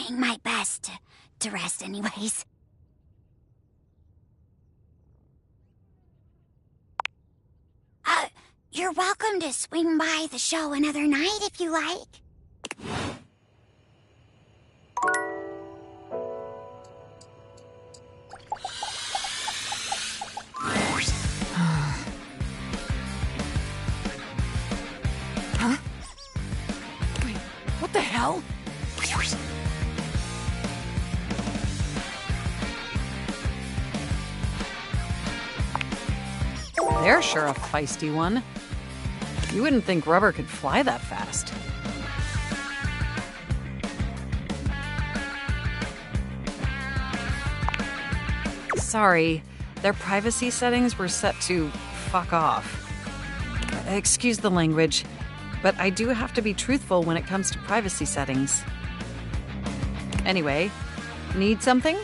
trying my best to rest anyways. You're welcome to swing by the show another night if you like. Huh? Wait, what the hell? They're sure a feisty one. You wouldn't think rubber could fly that fast. Sorry, their privacy settings were set to fuck off. Excuse the language, but I do have to be truthful when it comes to privacy settings. Anyway, need something?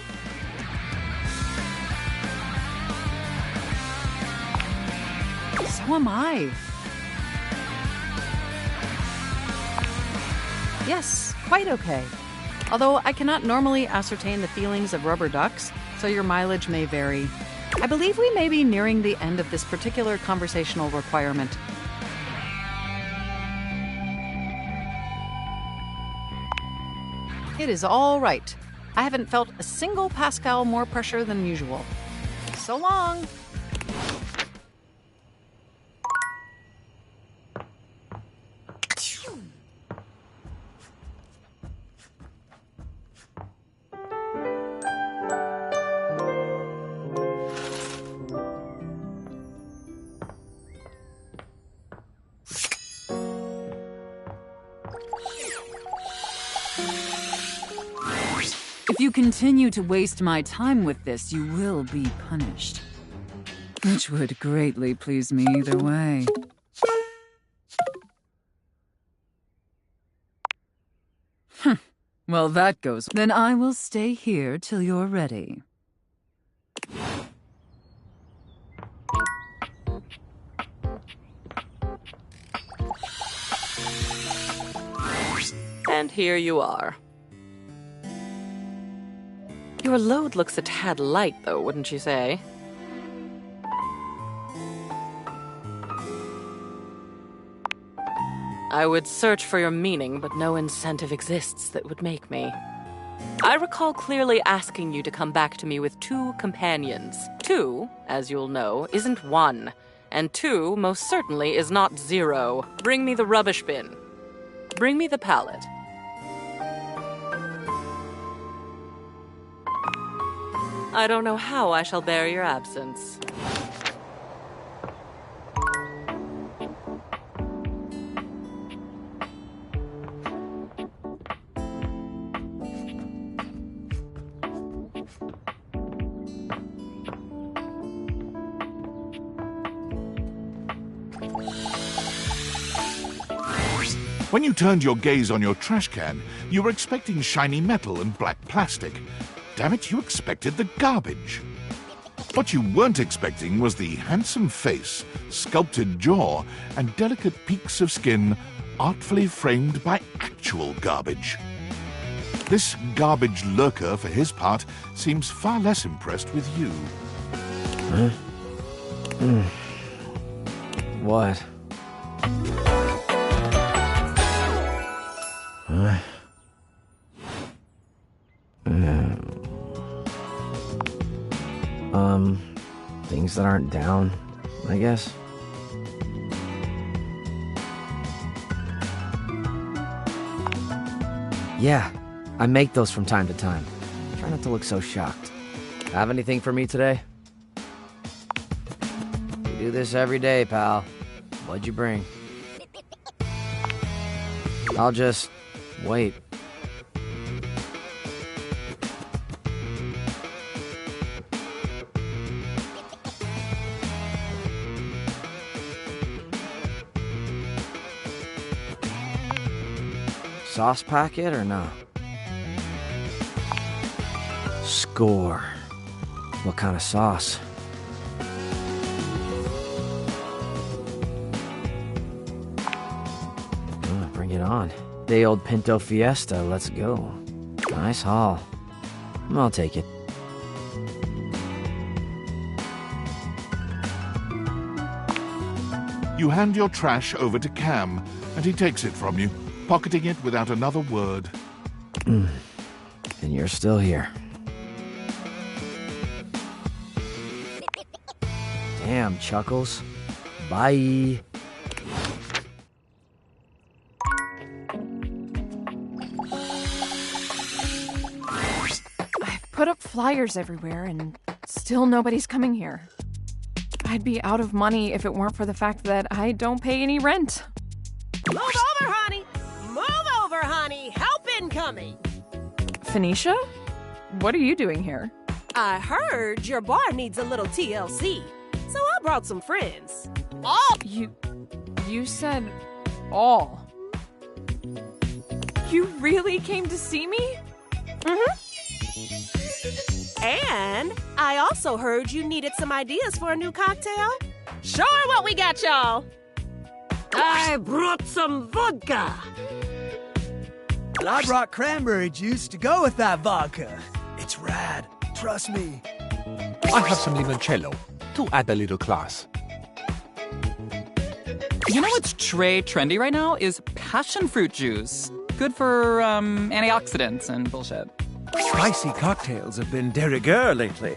So am I. Yes, quite okay. Although I cannot normally ascertain the feelings of rubber ducks, so your mileage may vary. I believe we may be nearing the end of this particular conversational requirement. It is all right. I haven't felt a single Pascal more pressure than usual. So long! If you continue to waste my time with this, you will be punished. Which would greatly please me either way. Well, that goes. Then I will stay here till you're ready. And here you are. Your load looks a tad light, though, wouldn't you say? I would search for your meaning, but no incentive exists that would make me. I recall clearly asking you to come back to me with 2 companions. 2, as you'll know, isn't 1. And 2, most certainly, is not 0. Bring me the rubbish bin. Bring me the pallet. I don't know how I shall bear your absence. When you turned your gaze on your trash can, you were expecting shiny metal and black plastic. Damn it, you expected the garbage. What you weren't expecting was the handsome face, sculpted jaw, and delicate peaks of skin artfully framed by actual garbage. This garbage lurker, for his part, seems far less impressed with you. What? Things that aren't down, I guess. Yeah, I make those from time to time. Try not to look so shocked. Have anything for me today? We do this every day, pal. What'd you bring? I'll just wait. Sauce packet or no? Score. What kind of sauce? Bring it on. Day old Pinto Fiesta, let's go. Nice haul. I'll take it. You hand your trash over to Cam, and he takes it from you, pocketing it without another word. And you're still here. Damn, Chuckles. Bye. I've put up flyers everywhere and still nobody's coming here. I'd be out of money if it weren't for the fact that I don't pay any rent. Move over, honey! Move over, honey! Help incoming! Phoenicia? What are you doing here? I heard your bar needs a little TLC, so I brought some friends. All You said all. You really came to see me? And I also heard you needed some ideas for a new cocktail. Sure, what we got, y'all? I brought some vodka. And I brought cranberry juice to go with that vodka. It's rad. Trust me. I have some limoncello to add a little class. You know what's trendy right now is passion fruit juice. Good for antioxidants and bullshit. Spicy cocktails have been de rigueur lately.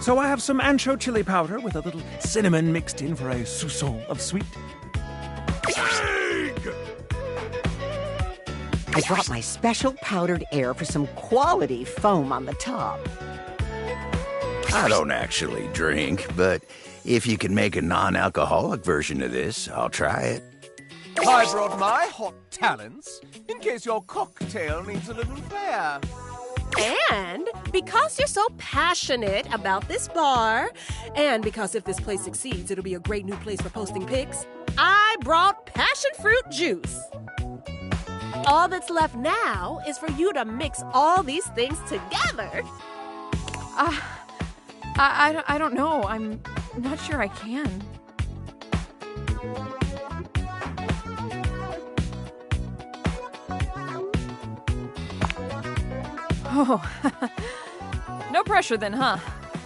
So I have some ancho chili powder with a little cinnamon mixed in for a soupçon of sweet. I brought my special powdered air for some quality foam on the top. I don't actually drink, but if you can make a non-alcoholic version of this, I'll try it. I brought my hot talents in case your cocktail needs a little flair. And because you're so passionate about this bar, and because if this place succeeds, it'll be a great new place for posting pics, I brought passion fruit juice. All that's left now is for you to mix all these things together. I don't know. I'm not sure I can. Oh, no pressure then, huh?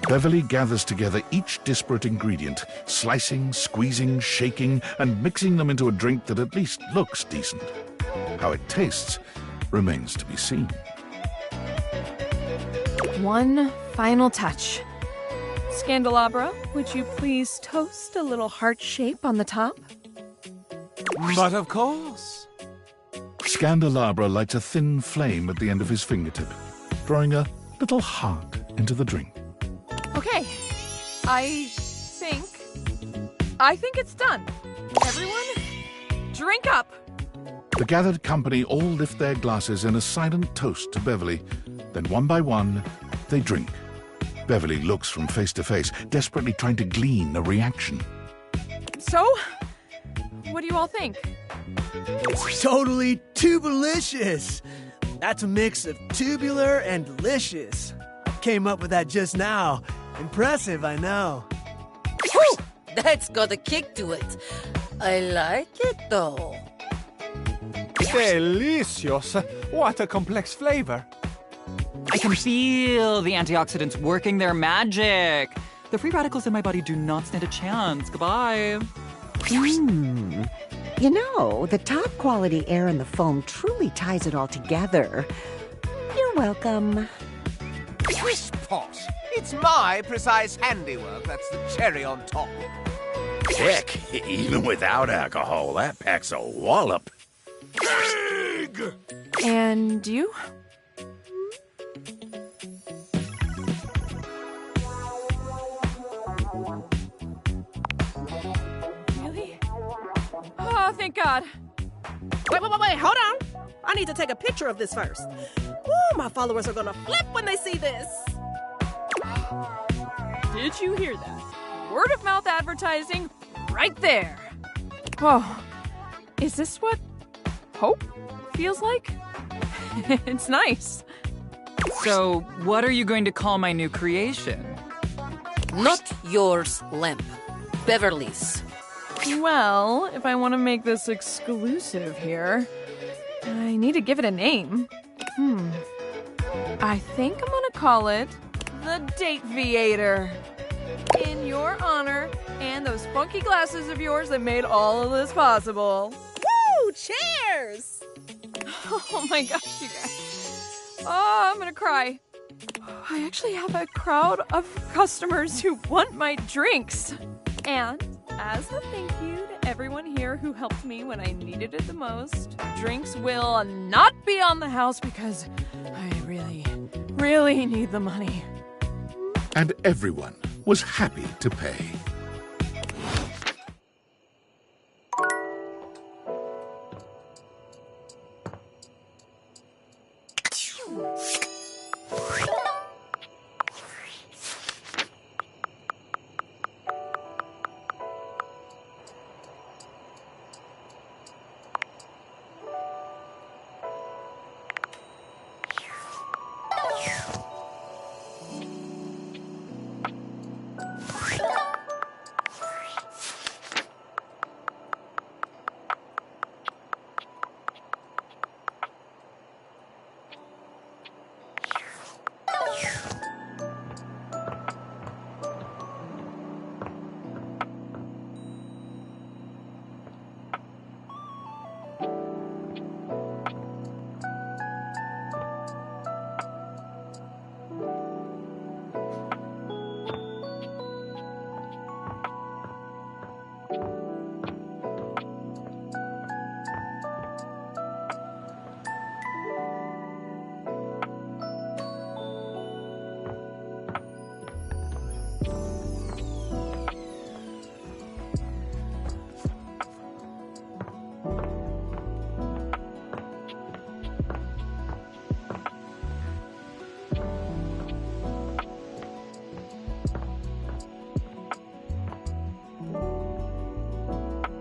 Beverly gathers together each disparate ingredient, slicing, squeezing, shaking, and mixing them into a drink that at least looks decent. How it tastes remains to be seen. One final touch. Scandelabra, would you please toast a little heart shape on the top? But of course. Scandelabra lights a thin flame at the end of his fingertip, drawing a little heart into the drink. Okay, I think it's done. Everyone, drink up. The gathered company all lift their glasses in a silent toast to Beverly. Then one by one, they drink. Beverly looks from face to face, desperately trying to glean a reaction. So, what do you all think? It's totally tubelicious. That's a mix of tubular and delicious. Came up with that just now. Impressive, I know. Whew, that's got a kick to it. I like it, though. Delicious. What a complex flavor. I can feel the antioxidants working their magic. The free radicals in my body do not stand a chance. Goodbye. You know, the top quality air in the foam truly ties it all together. You're welcome. Swish pot. It's my precise handiwork that's the cherry on top. Heck, even without alcohol, that packs a wallop. And you? Really? Oh, thank God. Wait, hold on. I need to take a picture of this first. Ooh, my followers are gonna flip when they see this. Did you hear that? Word of mouth advertising right there. Oh, is this what hope feels like? It's nice. So, what are you going to call my new creation? Not yours, Lamp. Beverly's. Well, if I want to make this exclusive here, I need to give it a name. I think I'm gonna call it the Date Viator. In your honor and those funky glasses of yours that made all of this possible. Woo! Cheers! Oh my gosh, you guys. Oh, I'm gonna cry. I actually have a crowd of customers who want my drinks. And as a thank you to everyone here who helped me when I needed it the most, drinks will not be on the house because I really need the money. And everyone was happy to pay.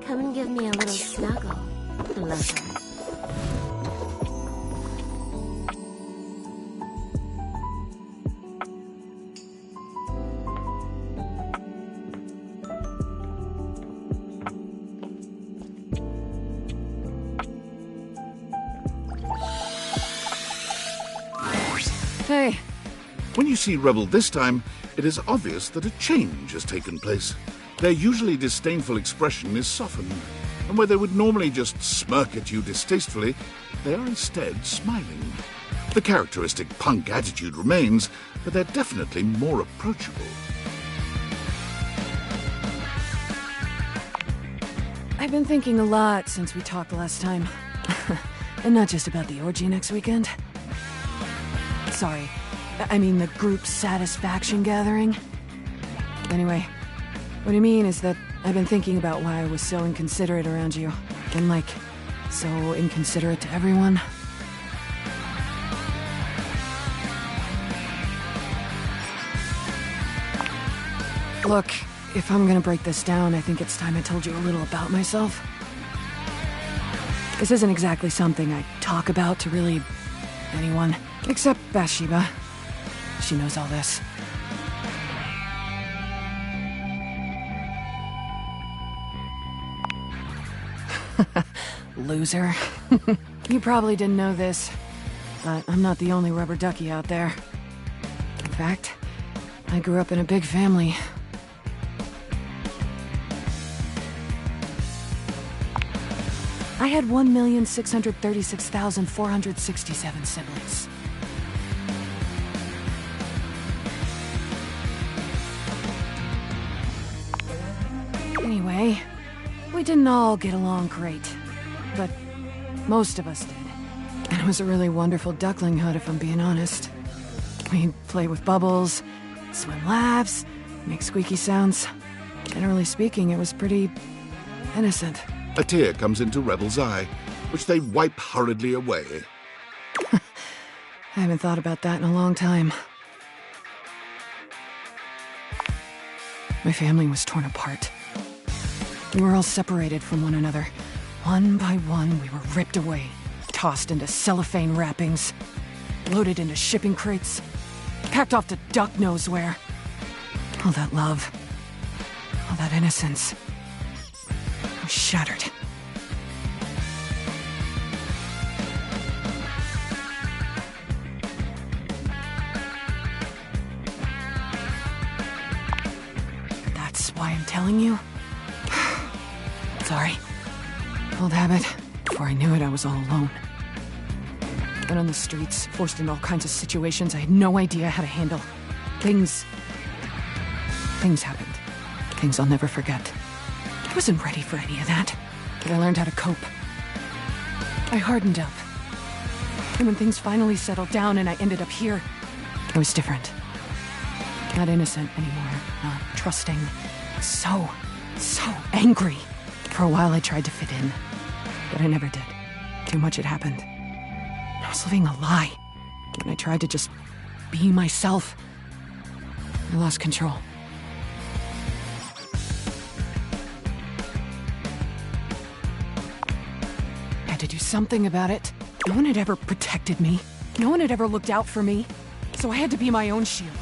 Come and give me a little snuggle, lover. Hey. When you see Rebel this time, it is obvious that a change has taken place. Their usually disdainful expression is softened, and where they would normally just smirk at you distastefully, they are instead smiling. The characteristic punk attitude remains, but they're definitely more approachable. I've been thinking a lot since we talked last time. And not just about the orgy next weekend. Sorry, I mean the group satisfaction gathering. Anyway, what I mean is that I've been thinking about why I was so inconsiderate around you. And like, so inconsiderate to everyone. Look, if I'm gonna break this down, I think it's time I told you a little about myself. This isn't exactly something I talk about to really anyone, except Bathsheba. She knows all this. Loser. You probably didn't know this, but I'm not the only rubber ducky out there. In fact, I grew up in a big family. I had 1,636,467 siblings. Anyway, we didn't all get along great, but most of us did. And it was a really wonderful duckling hood, if I'm being honest. We'd play with bubbles, swim laps, make squeaky sounds. Generally speaking, it was pretty innocent. A tear comes into Rebel's eye, which they wipe hurriedly away. I haven't thought about that in a long time. My family was torn apart. We were all separated from one another. One by one, we were ripped away, tossed into cellophane wrappings, loaded into shipping crates, packed off to duck knows where. All that love, all that innocence, was shattered. telling you? Sorry. Old habit. Before I knew it, I was all alone. Been on the streets, forced into all kinds of situations I had no idea how to handle. Things happened. Things I'll never forget. I wasn't ready for any of that, but I learned how to cope. I hardened up. And when things finally settled down and I ended up here, I was different. Not innocent anymore, not trusting. So angry. For a while I tried to fit in, but I never did. Too much had happened. I was living a lie. When I tried to just be myself, I lost control. I had to do something about it. No one had ever protected me. No one had ever looked out for me. So I had to be my own shield.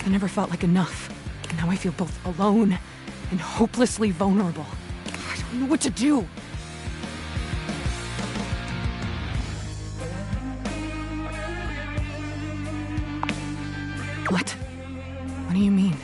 I never felt like enough. And now I feel both alone and hopelessly vulnerable. I don't know what to do. What? What do you mean?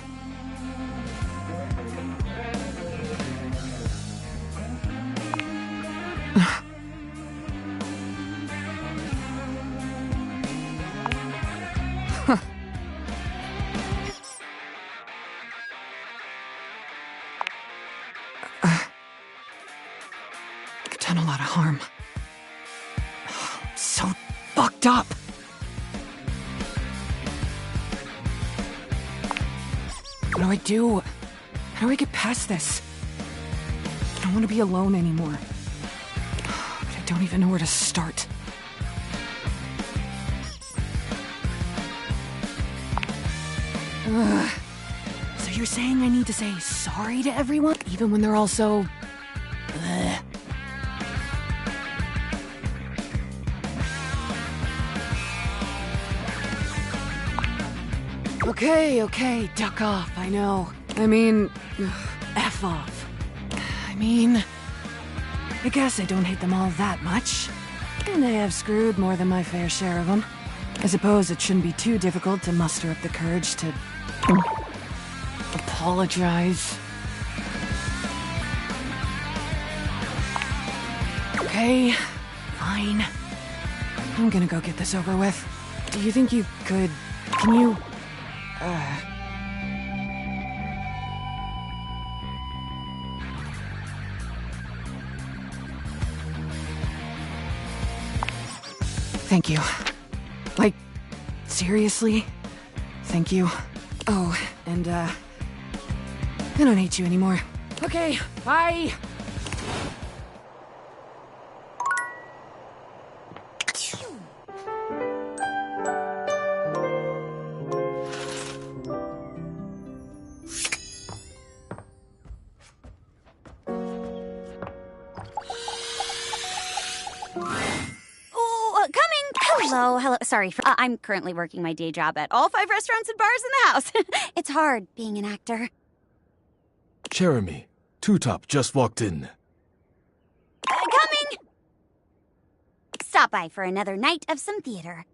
I've done a lot of harm. I'm so fucked up. What do I do? How do I get past this? I don't want to be alone anymore. But I don't even know where to start. Ugh. So you're saying I need to say sorry to everyone, even when they're all so... Ugh. Okay, duck off, I know. I mean, F off. I guess I don't hate them all that much. And I have screwed more than my fair share of them. I suppose it shouldn't be too difficult to muster up the courage to... apologize. Okay, fine. I'm gonna go get this over with. Do you think you could... Can you... Thank you. Like, seriously? Thank you. Oh, and, I don't hate you anymore. Okay, bye! Hello. Sorry, I'm currently working my day job at all 5 restaurants and bars in the house. It's hard being an actor. Jeremy, Two Top just walked in. Coming! Stop by for another night of some theater.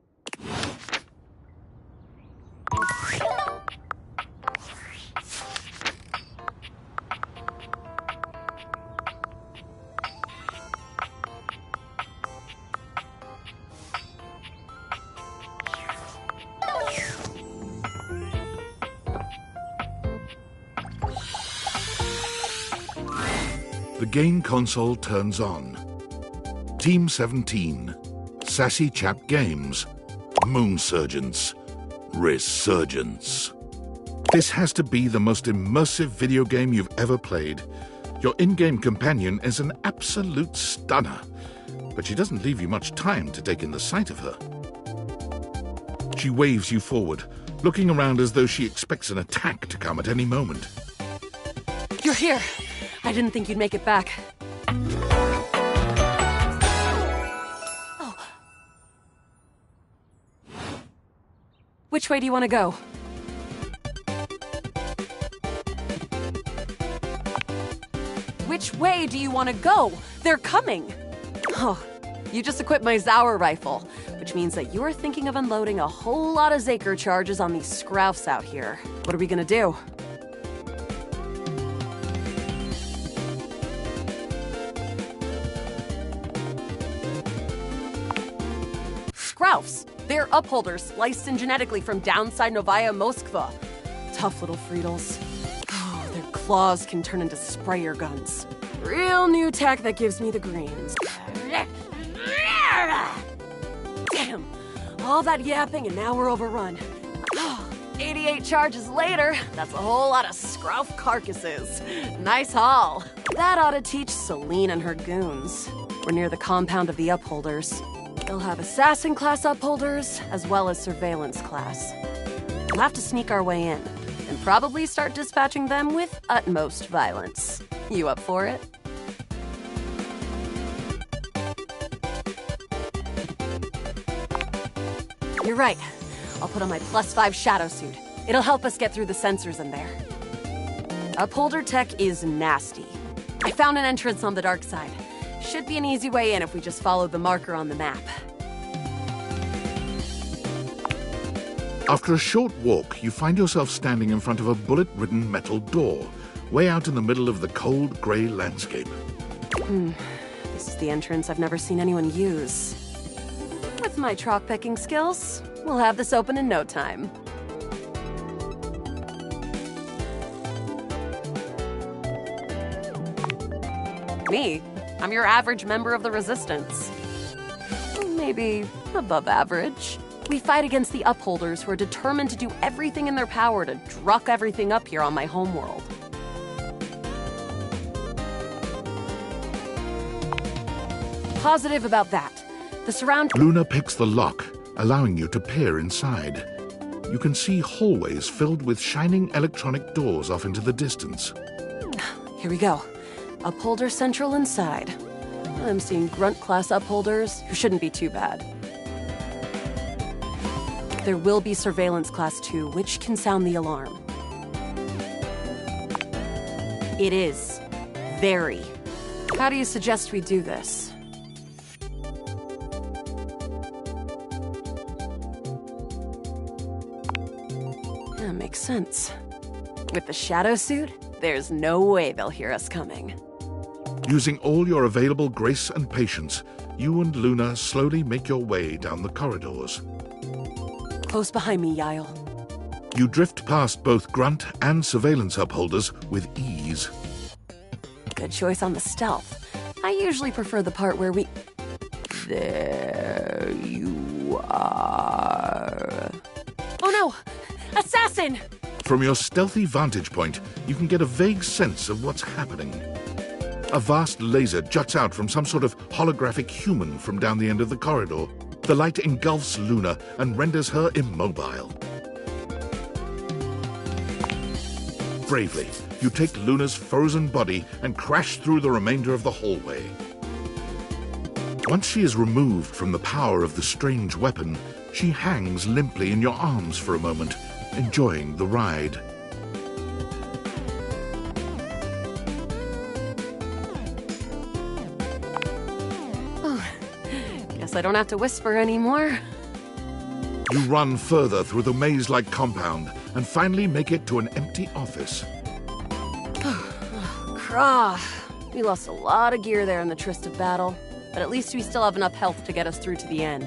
The game console turns on. Team 17, Sassy Chap Games, Moonsurgence, Resurgence. This has to be the most immersive video game you've ever played. Your in-game companion is an absolute stunner, but she doesn't leave you much time to take in the sight of her. She waves you forward, looking around as though she expects an attack to come at any moment. You're here. I didn't think you'd make it back. Oh. Which way do you want to go? Which way do you want to go? They're coming! Oh, you just equipped my Zauer rifle, which means that you're thinking of unloading a whole lot of Zaker charges on these scroufs out here. What are we gonna do? Scroufs. They're upholders sliced in genetically from downside Novaya Moskva. Tough little Friedels. Oh, their claws can turn into sprayer guns. Real new tech that gives me the greens. Damn, all that yapping and now we're overrun. 88 charges later, that's a whole lot of Scrouf carcasses. Nice haul. That ought to teach Celine and her goons. We're near the compound of the upholders. They'll have assassin class upholders, as well as surveillance class. We'll have to sneak our way in, and probably start dispatching them with utmost violence. You up for it? You're right. I'll put on my +5 shadow suit. It'll help us get through the sensors in there. Upholder tech is nasty. I found an entrance on the dark side. Should be an easy way in if we just follow the marker on the map. After a short walk, you find yourself standing in front of a bullet-ridden metal door, way out in the middle of the cold, grey landscape. This is the entrance I've never seen anyone use. With my chalk-picking skills, we'll have this open in no time. Me? I'm your average member of the Resistance. Maybe above average. We fight against the Upholders who are determined to do everything in their power to druck everything up here on my homeworld. Positive about that. The surround— Luna picks the lock, allowing you to peer inside. You can see hallways filled with shining electronic doors off into the distance. Here we go. Upholder Central inside. I'm seeing grunt-class upholders who shouldn't be too bad. There will be surveillance class 2, which can sound the alarm. It is. Very. How do you suggest we do this? That makes sense. With the shadow suit, there's no way they'll hear us coming. Using all your available grace and patience, you and Luna slowly make your way down the corridors. Close behind me, Yael. You drift past both grunt and surveillance upholders with ease. Good choice on the stealth. I usually prefer the part where we... There you are. Oh no! Assassin! From your stealthy vantage point, you can get a vague sense of what's happening. A vast laser juts out from some sort of holographic human from down the end of the corridor. The light engulfs Luna and renders her immobile. Bravely, you take Luna's frozen body and crash through the remainder of the hallway. Once she is removed from the power of the strange weapon, she hangs limply in your arms for a moment, enjoying the ride. Guess I don't have to whisper anymore. You run further through the maze-like compound and finally make it to an empty office. Krah. We lost a lot of gear there in the tryst of battle, but at least we still have enough health to get us through to the end.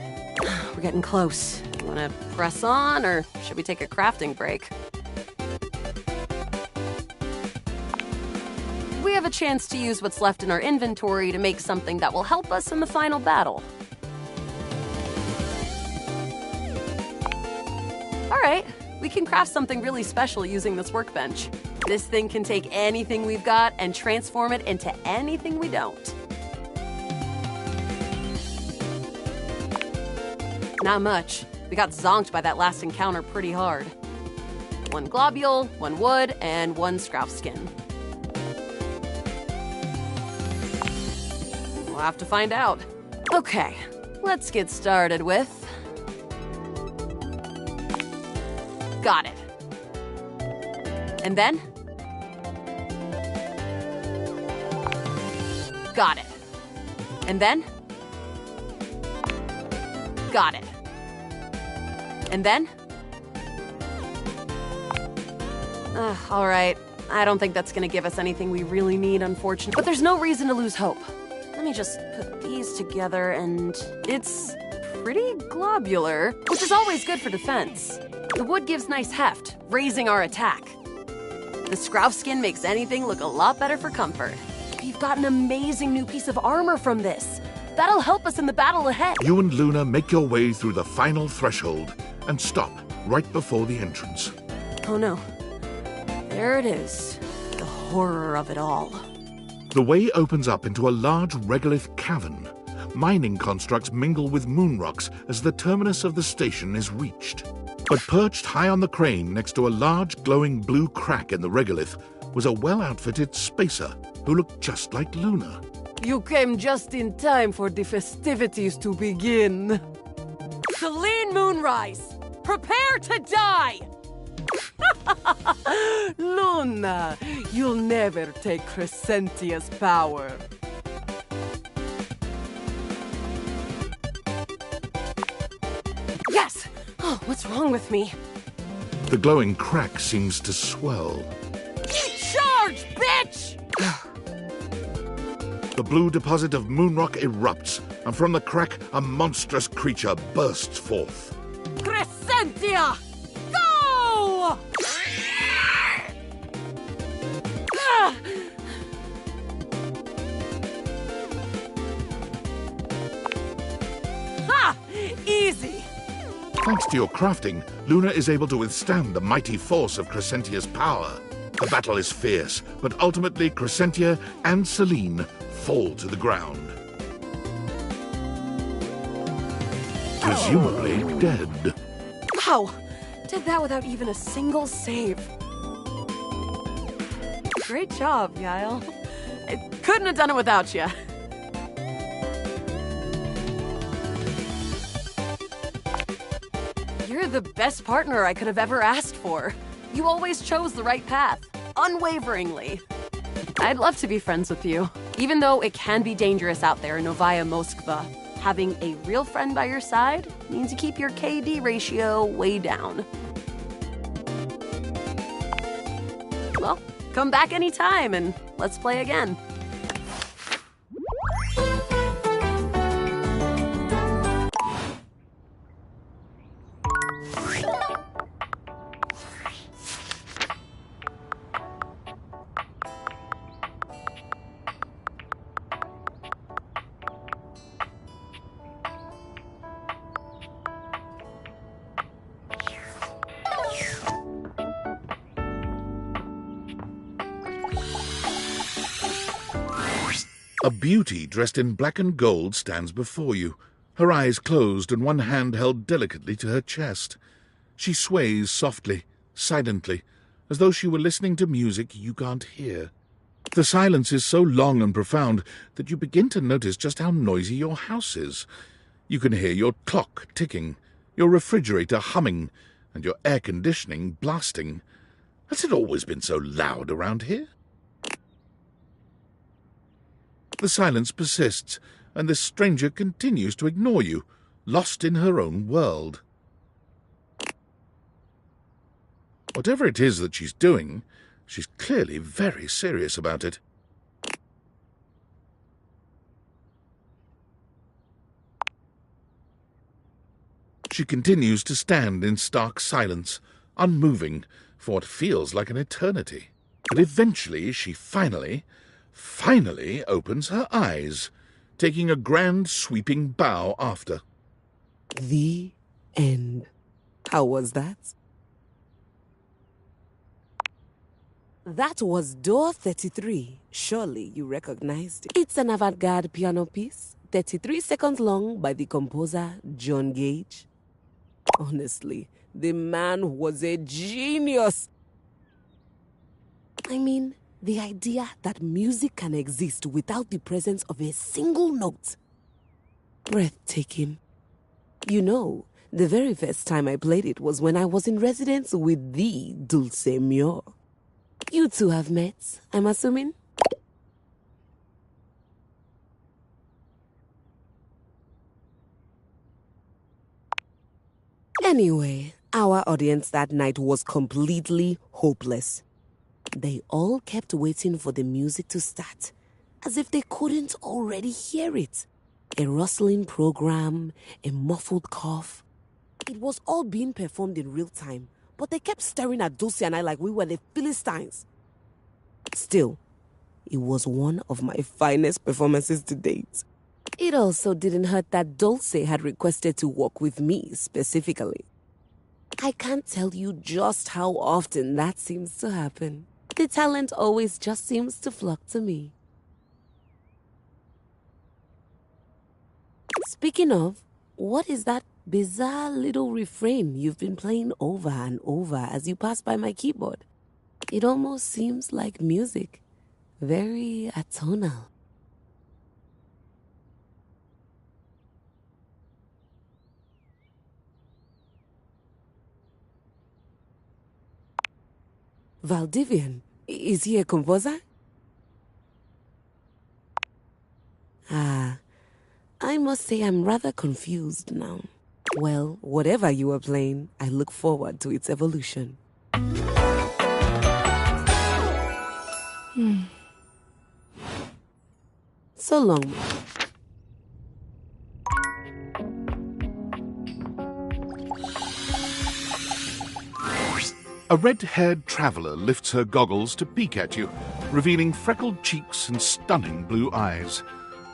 We're getting close. You wanna press on, or should we take a crafting break? We have a chance to use what's left in our inventory to make something that will help us in the final battle. All right, we can craft something really special using this workbench. This thing can take anything we've got and transform it into anything we don't. Not much. We got zonked by that last encounter pretty hard. 1 globule, 1 wood, and 1 Scrouf skin. We'll have to find out. Okay, let's get started with... Got it. And then? Got it. And then? Got it. And then? All right. I don't think that's gonna give us anything we really need, unfortunately. But there's no reason to lose hope. Let me just put these together and it's pretty globular, which is always good for defense. The wood gives nice heft, raising our attack. The Scrouf skin makes anything look a lot better for comfort. We've got an amazing new piece of armor from this. That'll help us in the battle ahead. You and Luna make your way through the final threshold and stop right before the entrance. Oh no. There it is. The horror of it all. The way opens up into a large regolith cavern. Mining constructs mingle with moon rocks as the terminus of the station is reached. But perched high on the crane next to a large glowing blue crack in the regolith was a well-outfitted spacer who looked just like Luna. You came just in time for the festivities to begin. Celine Moonrise, prepare to die! Luna, you'll never take Crescentia's power. Yes! Oh, what's wrong with me? The glowing crack seems to swell. Charge, bitch! The blue deposit of moonrock erupts, and from the crack, a monstrous creature bursts forth. Crescentia! Go! Ha! Easy! Thanks to your crafting, Luna is able to withstand the mighty force of Crescentia's power. The battle is fierce, but ultimately Crescentia and Celine fall to the ground. Presumably dead. Wow! Did that without even a single save. Great job, Yael. I couldn't have done it without you. You're the best partner I could have ever asked for. You always chose the right path, unwaveringly. I'd love to be friends with you. Even though it can be dangerous out there in Novaya Moskva, having a real friend by your side means you keep your KD ratio way down. Well, come back anytime and let's play again. A beauty dressed in black and gold stands before you, her eyes closed and one hand held delicately to her chest. She sways softly, silently, as though she were listening to music you can't hear. The silence is so long and profound that you begin to notice just how noisy your house is. You can hear your clock ticking, your refrigerator humming, and your air conditioning blasting. Has it always been so loud around here? The silence persists, and this stranger continues to ignore you, lost in her own world. Whatever it is that she's doing, she's clearly very serious about it. She continues to stand in stark silence, unmoving, for what feels like an eternity. But eventually she finally opens her eyes, taking a grand sweeping bow after. The end. How was that? That was Door 33. Surely you recognized it. It's an avant-garde piano piece, 33 seconds long, by the composer John Gage. Honestly, the man was a genius. I mean, the idea that music can exist without the presence of a single note. Breathtaking. You know, the very first time I played it was when I was in residence with the Dulce Mio. You two have met, I'm assuming? Anyway, our audience that night was completely hopeless. They all kept waiting for the music to start, as if they couldn't already hear it. A rustling program, a muffled cough. It was all being performed in real time, but they kept staring at Dulce and I like we were the Philistines. Still, it was one of my finest performances to date. It also didn't hurt that Dulce had requested to work with me specifically. I can't tell you just how often that seems to happen. The talent always just seems to flock to me. Speaking of, what is that bizarre little refrain you've been playing over and over as you pass by my keyboard? It almost seems like music. Very atonal. Valdivian, is he a composer? I must say I'm rather confused now. Well, whatever you were playing, I look forward to its evolution. So long. A red-haired traveler lifts her goggles to peek at you, revealing freckled cheeks and stunning blue eyes.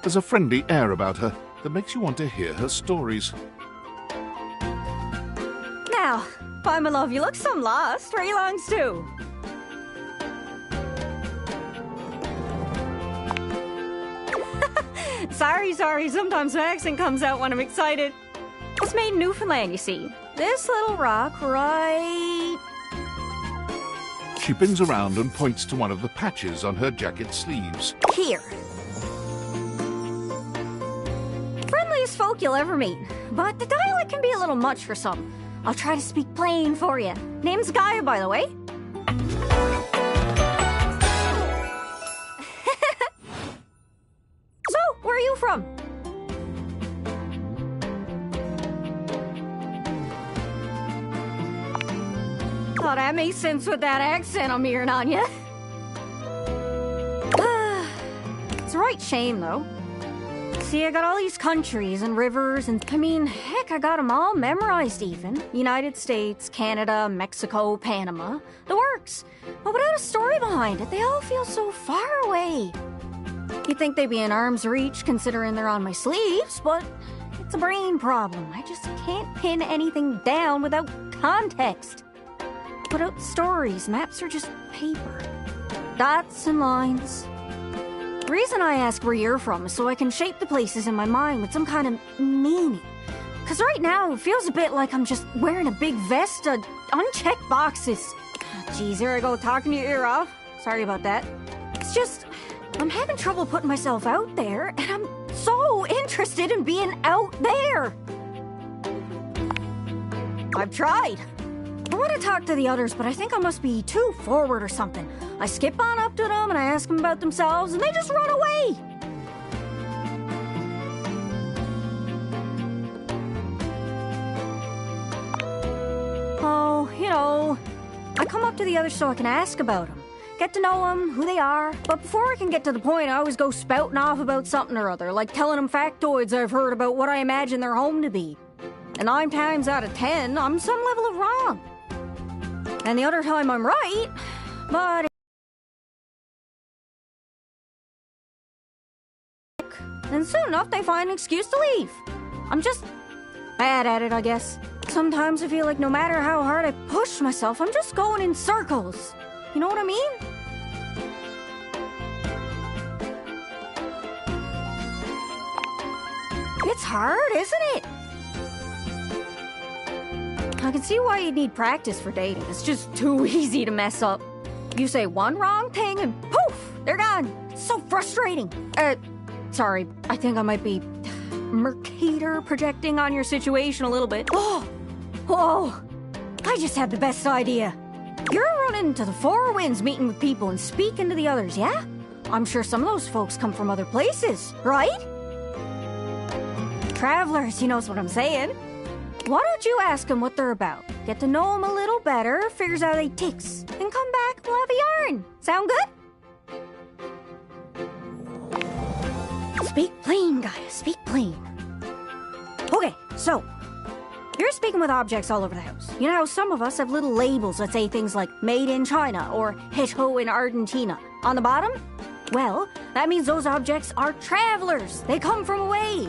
There's a friendly air about her that makes you want to hear her stories. Now, why, my love, you look some lost. Where are you longs to? Sorry, sometimes my accent comes out when I'm excited. It's made in Newfoundland, you see. This little rock right... She bends around and points to one of the patches on her jacket sleeves. Here. Friendliest folk you'll ever meet, but the dialect can be a little much for some. I'll try to speak plain for you. Name's Gaia, by the way. So, where are you from? Oh, that makes sense with that accent I'm hearing on you. It's a right shame, though. See, I got all these countries and rivers, and I mean, heck, I got them all memorized even. United States, Canada, Mexico, Panama. The works. But without a story behind it, they all feel so far away. You'd think they'd be in arm's reach, considering they're on my sleeves, but it's a brain problem. I just can't pin anything down without context. Without stories, maps are just paper. Dots and lines. The reason I ask where you're from is so I can shape the places in my mind with some kind of meaning. Because right now, it feels a bit like I'm just wearing a big vest of unchecked boxes. Geez, here I go talking your ear off. Sorry about that. It's just, I'm having trouble putting myself out there, and I'm so interested in being out there. I've tried. I want to talk to the others, but I think I must be too forward or something. I skip on up to them and I ask them about themselves, and they just run away. Oh, you know, I come up to the others so I can ask about them. Get to know them, who they are. But before I can get to the point, I always go spouting off about something or other, like telling them factoids I've heard about what I imagine their home to be. And 9 times out of 10, I'm some level of wrong. And the other time I'm right, but... And soon enough, they find an excuse to leave. I'm just bad at it, I guess. Sometimes I feel like no matter how hard I push myself, I'm just going in circles. You know what I mean? It's hard, isn't it? I can see why you'd need practice for dating. It's just too easy to mess up. You say one wrong thing and poof, they're gone. It's so frustrating. Sorry, I think I might be Mercator projecting on your situation a little bit. Oh, I just had the best idea. You're running into the Four Winds meeting with people and speaking to the others, yeah? I'm sure some of those folks come from other places, right? Travelers, you know what I'm saying. Why don't you ask them what they're about? Get to know them a little better, figures out they ticks, then come back, we'll have a yarn. Sound good? Speak plain, Gaia, speak plain. Okay, so, you're speaking with objects all over the house. You know how some of us have little labels that say things like made in China or hecho in Argentina on the bottom? Well, that means those objects are travelers. They come from away.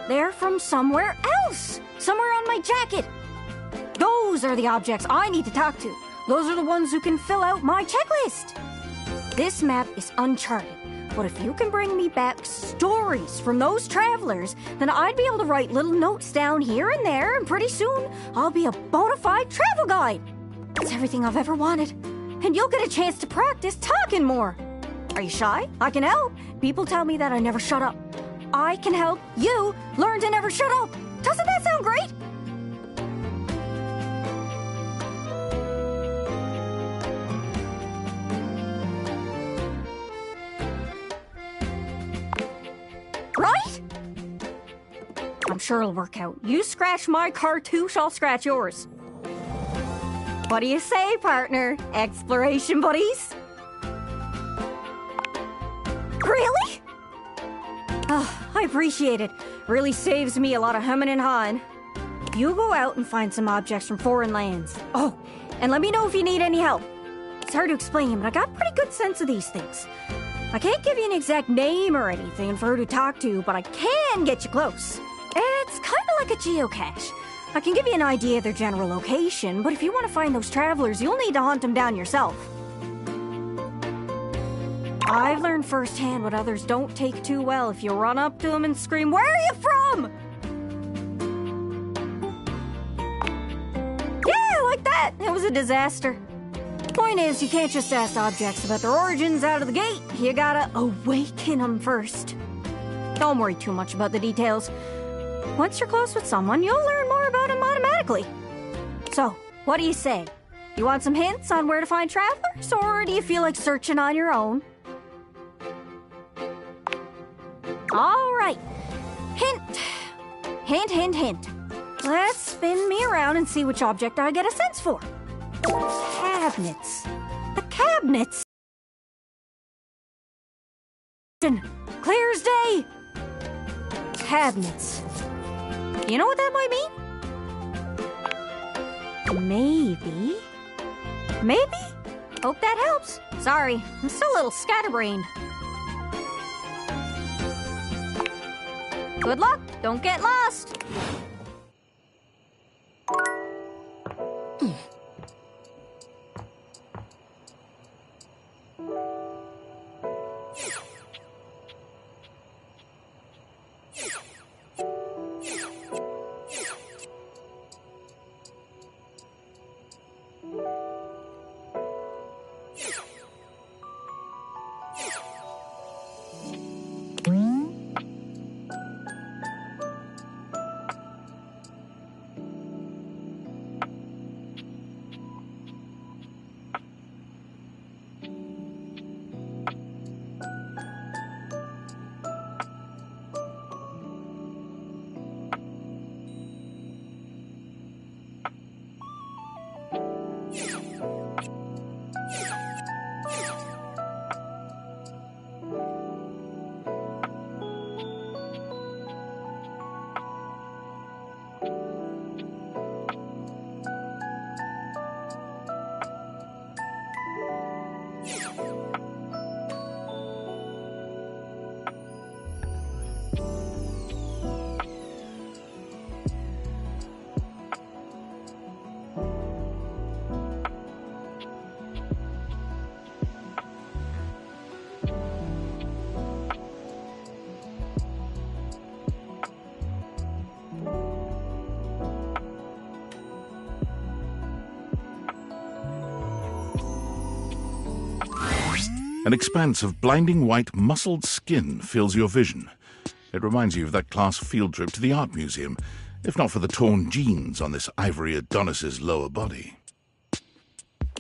They're from somewhere else. Somewhere on my jacket. Those are the objects I need to talk to. Those are the ones who can fill out my checklist. This map is uncharted, but if you can bring me back stories from those travelers, then I'd be able to write little notes down here and there, and pretty soon I'll be a bona fide travel guide. It's everything I've ever wanted, and you'll get a chance to practice talking more. Are you shy? I can help. People tell me that I never shut up. I can help you learn to never shut up. Doesn't that sound great? Right? I'm sure it'll work out. You scratch my cartouche, I'll scratch yours. What do you say, partner? Exploration buddies? Really? Oh, I appreciate it. Really saves me a lot of humming and hawing. You go out and find some objects from foreign lands. Oh, and let me know if you need any help. It's hard to explain, but I got a pretty good sense of these things. I can't give you an exact name or anything for her to talk to, but I can get you close. It's kind of like a geocache. I can give you an idea of their general location, but if you want to find those travelers, you'll need to hunt them down yourself. I've learned firsthand what others don't take too well if you run up to them and scream, "Where are you from?" Yeah, like that. It was a disaster. Point is, you can't just ask objects about their origins out of the gate. You gotta awaken them first. Don't worry too much about the details. Once you're close with someone, you'll learn more about them automatically. So, what do you say? You want some hints on where to find travelers, or do you feel like searching on your own? All right. Hint. Hint, hint, hint. Let's spin me around and see which object I get a sense for. Cabinets. The cabinets. Clear as day. Cabinets. You know what that might mean? Maybe. Maybe? Hope that helps. Sorry, I'm still a little scatterbrained. Good luck. Don't get lost. An expanse of blinding white muscled skin fills your vision. It reminds you of that class field trip to the art museum, if not for the torn jeans on this ivory Adonis's lower body.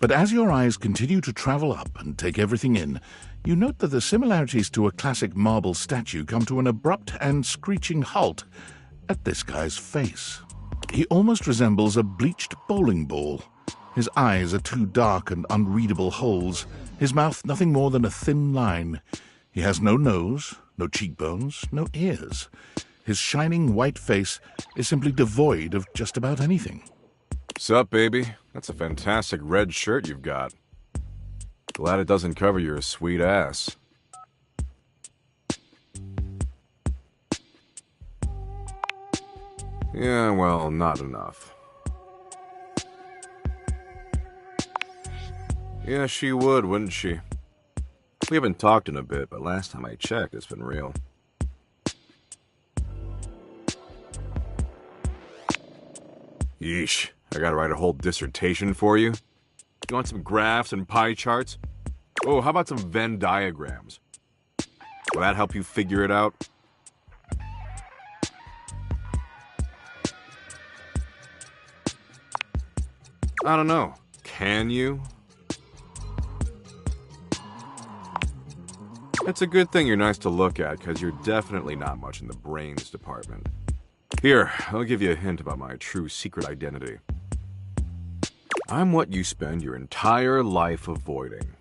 But as your eyes continue to travel up and take everything in, you note that the similarities to a classic marble statue come to an abrupt and screeching halt at this guy's face. He almost resembles a bleached bowling ball. His eyes are two dark and unreadable holes, his mouth nothing more than a thin line. He has no nose, no cheekbones, no ears. His shining white face is simply devoid of just about anything. Sup, baby? That's a fantastic red shirt you've got. Glad it doesn't cover your sweet ass. Yeah, well, not enough. Yeah, she would, wouldn't she? We haven't talked in a bit, but last time I checked, it's been real. Yeesh, I gotta write a whole dissertation for you? You want some graphs and pie charts? Oh, how about some Venn diagrams? Will that help you figure it out? I don't know. Can you? It's a good thing you're nice to look at, because you're definitely not much in the brains department. Here, I'll give you a hint about my true secret identity. I'm what you spend your entire life avoiding.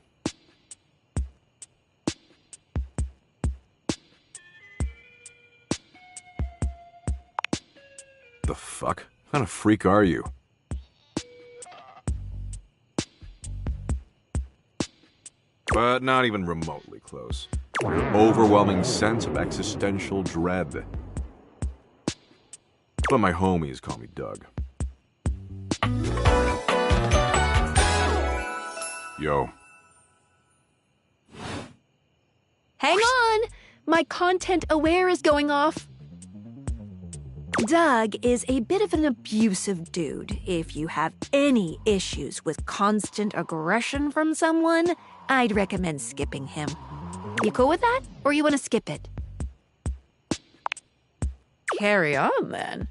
The fuck? What kind of freak are you? But not even remotely close. Your overwhelming sense of existential dread. But my homies call me Doug. Yo. Hang on! My content aware is going off. Doug is a bit of an abusive dude. If you have any issues with constant aggression from someone, I'd recommend skipping him. You cool with that? Or you want to skip it? Carry on, then.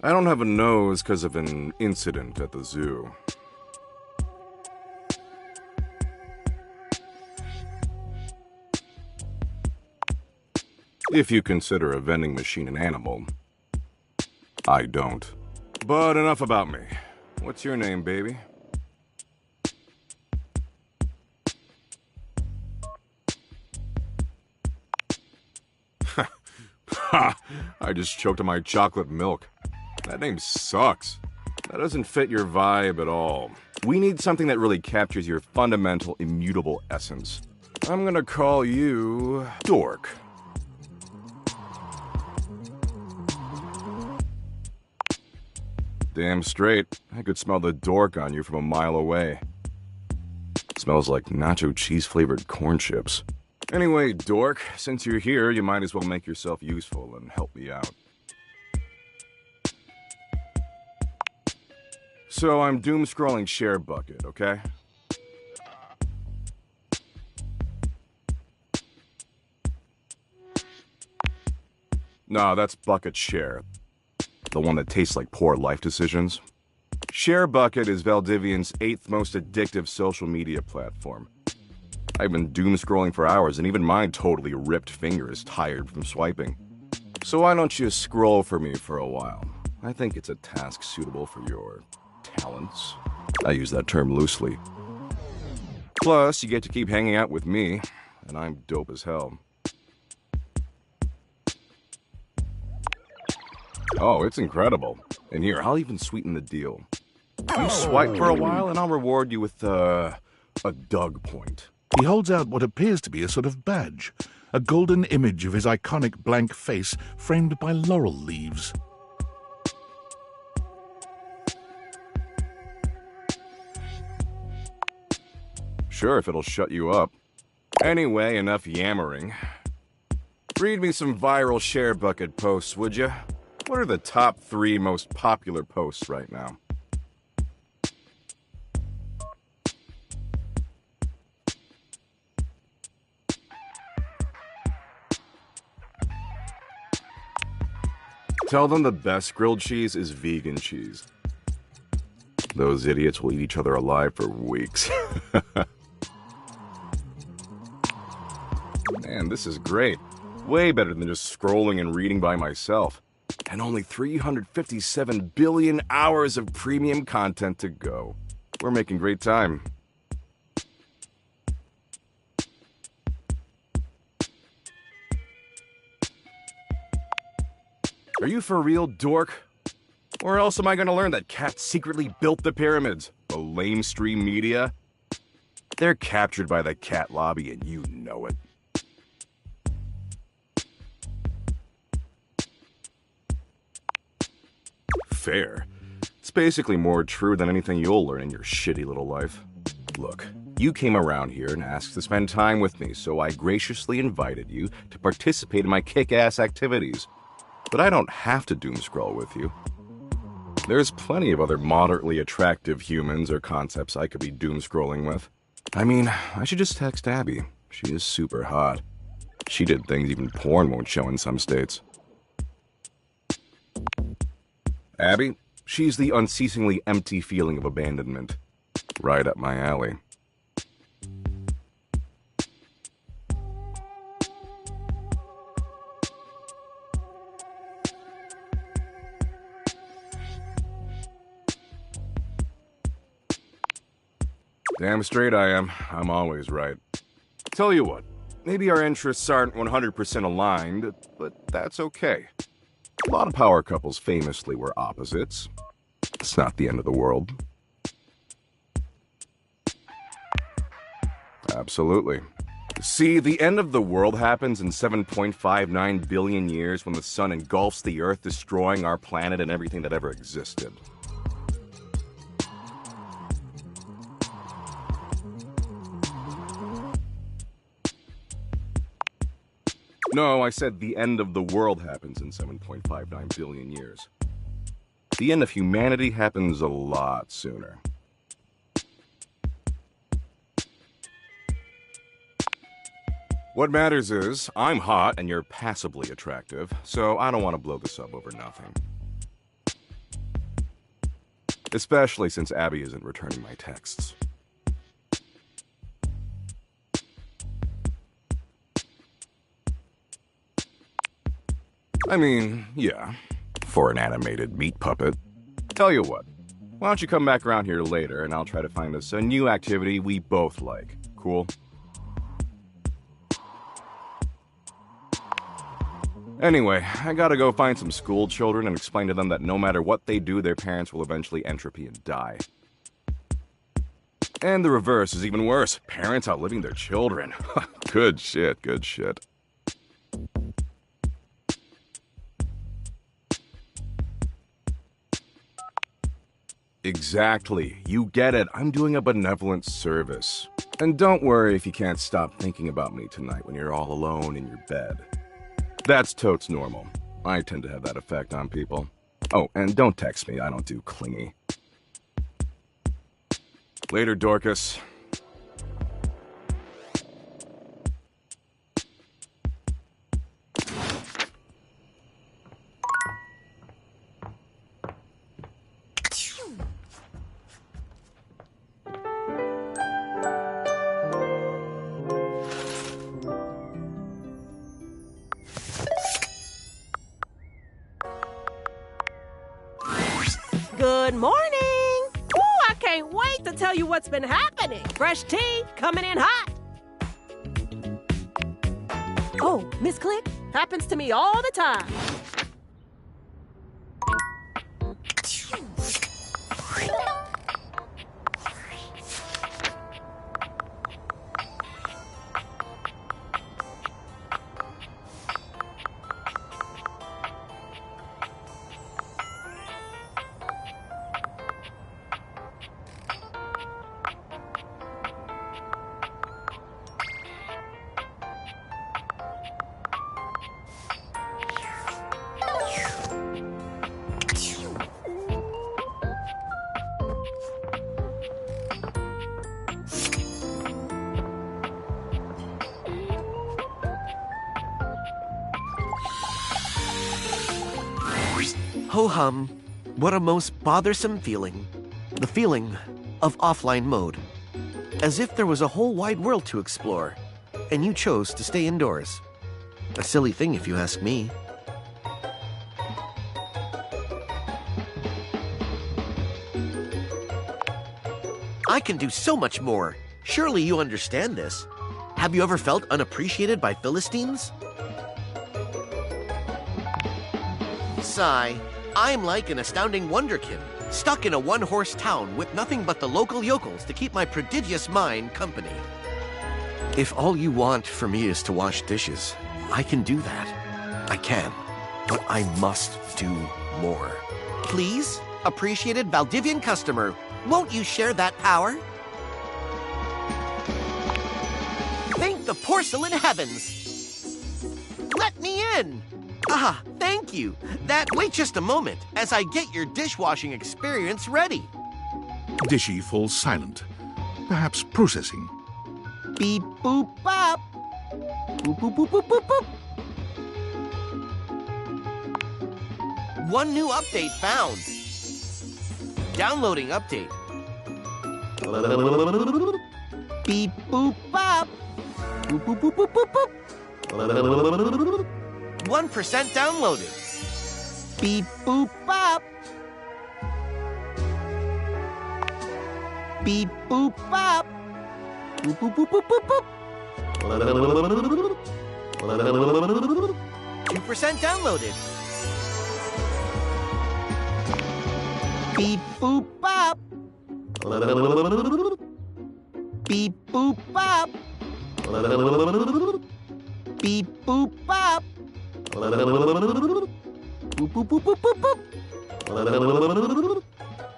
I don't have a nose because of an incident at the zoo. If you consider a vending machine an animal. I don't. But enough about me. What's your name, baby? Ha! I just choked on my chocolate milk. That name sucks. That doesn't fit your vibe at all. We need something that really captures your fundamental, immutable essence. I'm gonna call you Dork. Damn straight. I could smell the dork on you from a mile away. Smells like nacho cheese-flavored corn chips. Anyway, Dork, since you're here, you might as well make yourself useful and help me out. So I'm doom-scrolling Share Bucket, okay? No, that's Bucket Share. The one that tastes like poor life decisions. Share Bucket is Valdivian's 8th most addictive social media platform. I've been doom-scrolling for hours, and even my totally ripped finger is tired from swiping. So why don't you scroll for me for a while? I think it's a task suitable for your talents. I use that term loosely. Plus, you get to keep hanging out with me, and I'm dope as hell. Oh, it's incredible. And here, I'll even sweeten the deal. You swipe for a while, and I'll reward you with, a Doug point. He holds out what appears to be a sort of badge, a golden image of his iconic blank face framed by laurel leaves. Sure, if it'll shut you up. Anyway, enough yammering. Read me some viral Share Bucket posts, would you? What are the top 3 most popular posts right now? Tell them the best grilled cheese is vegan cheese. Those idiots will eat each other alive for weeks. Man, this is great. Way better than just scrolling and reading by myself. And only 357 billion hours of premium content to go. We're making great time. Are you for real, dork? Or else am I gonna learn that cats secretly built the pyramids? The lamestream media? They're captured by the cat lobby and you know it. Fair. It's basically more true than anything you'll learn in your shitty little life. Look, you came around here and asked to spend time with me, so I graciously invited you to participate in my kick-ass activities. But I don't have to doomscroll with you. There's plenty of other moderately attractive humans or concepts I could be doomscrolling with. I mean, I should just text Abby. She is super hot. She did things even porn won't show in some states. Abby, she's the unceasingly empty feeling of abandonment. Right up my alley. Damn straight I am. I'm always right. Tell you what, maybe our interests aren't 100% aligned, but that's okay. A lot of power couples famously were opposites. It's not the end of the world. Absolutely. See, the end of the world happens in 7.59 billion years when the sun engulfs the Earth, destroying our planet and everything that ever existed. No, I said the end of the world happens in 7.59 billion years. The end of humanity happens a lot sooner. What matters is, I'm hot and you're passably attractive, so I don't want to blow this up over nothing. Especially since Abby isn't returning my texts. I mean, yeah, for an animated meat puppet. Tell you what, why don't you come back around here later and I'll try to find us a new activity we both like. Cool? Anyway, I gotta go find some school children and explain to them that no matter what they do, their parents will eventually entropy and die. And the reverse is even worse. Parents outliving their children. Good shit, good shit. Exactly. You get it. I'm doing a benevolent service. And don't worry if you can't stop thinking about me tonight when you're all alone in your bed. That's totes normal. I tend to have that effect on people. Oh, and don't text me. I don't do clingy. Later, Dorcas. Good morning! Ooh, I can't wait to tell you what's been happening. Fresh tea coming in hot. Oh, Miss Click? Happens to me all the time. Ho-hum, what a most bothersome feeling. The feeling of offline mode. As if there was a whole wide world to explore. and you chose to stay indoors. A silly thing if you ask me. I can do so much more. Surely you understand this. Have you ever felt unappreciated by Philistines? Sigh. I'm like an astounding wonderkin, stuck in a one-horse town with nothing but the local yokels to keep my prodigious mind company. If all you want from me is to wash dishes, I can do that. I can, but I must do more. Please, appreciated Valdivian customer, won't you share that power? Thank the porcelain heavens! Let me in! Ah, thank you. Wait just a moment, as I get your dishwashing experience ready. Dishy falls silent, perhaps processing. Beep boop bop. Boop boop boop boop boop boop. One new update found. Downloading update. Beep boop bop. Boop boop boop boop boop boop. 1% downloaded. Beep boop bop. Beep boop bop. Boop boop boop boop boop boop. 2% downloaded. Beep boop bop. Beep boop bop. Beep boop bop. Boop boop boop boop boop boop.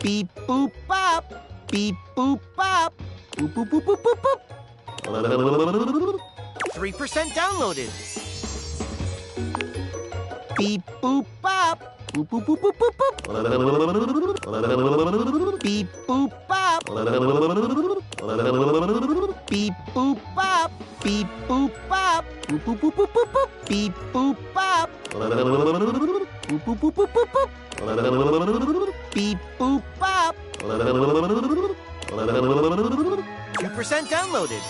Beep boop bop. Beep boop bop. Boop boop boop boop boop boop. 3% downloaded. Beep boop bop. Boop boop boop boop boop boop. Beep boop bop. Beep boop bop. Beep boop bop. Boop boop boop boop boop boop. Beep boop bop. Boop boop boop boop boop boop. Beep boop bop. 2% downloaded.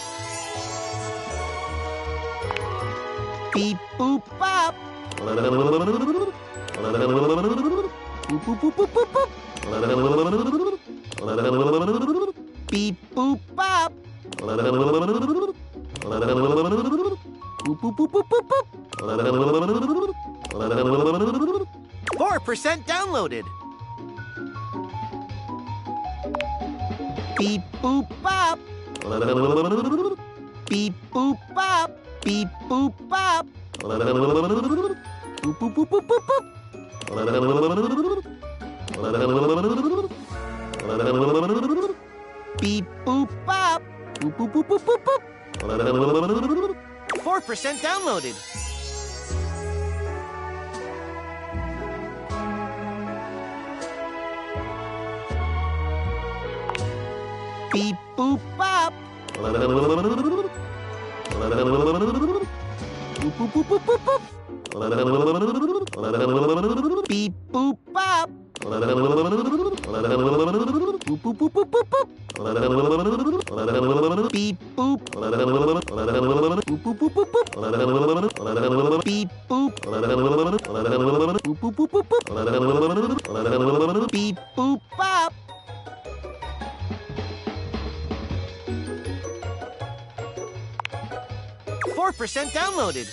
Beep boop bop. Boop boop boop boop boop boop. Beep boop bop. Boop boop boop boop boop boop. 4% downloaded. Beep boop bop. Beep boop bop. Beep boop bop. Boop boop boop boop boop boop. Beep boop bop. Boop boop boop boop boop boop. 4% downloaded. Beep boop bop. Boop boop boop boop boop boop. Beep boop bop. Boop boop boop boop boop boop. Beep boop. Boop boop boop boop boop. Beep boop. Boop boop boop boop boop. Beep boop bop. % downloaded.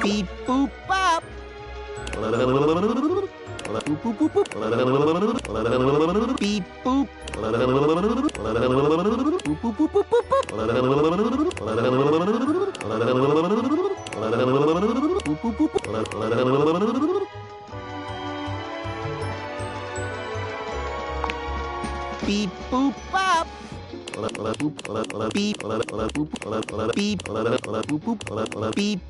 Beep boop bop. Boop boop boop boop. Beep boop. Boop boop boop boop boop boop. Boop boop boop. Beep boop bop. Beep. Beep. Beep. Beep.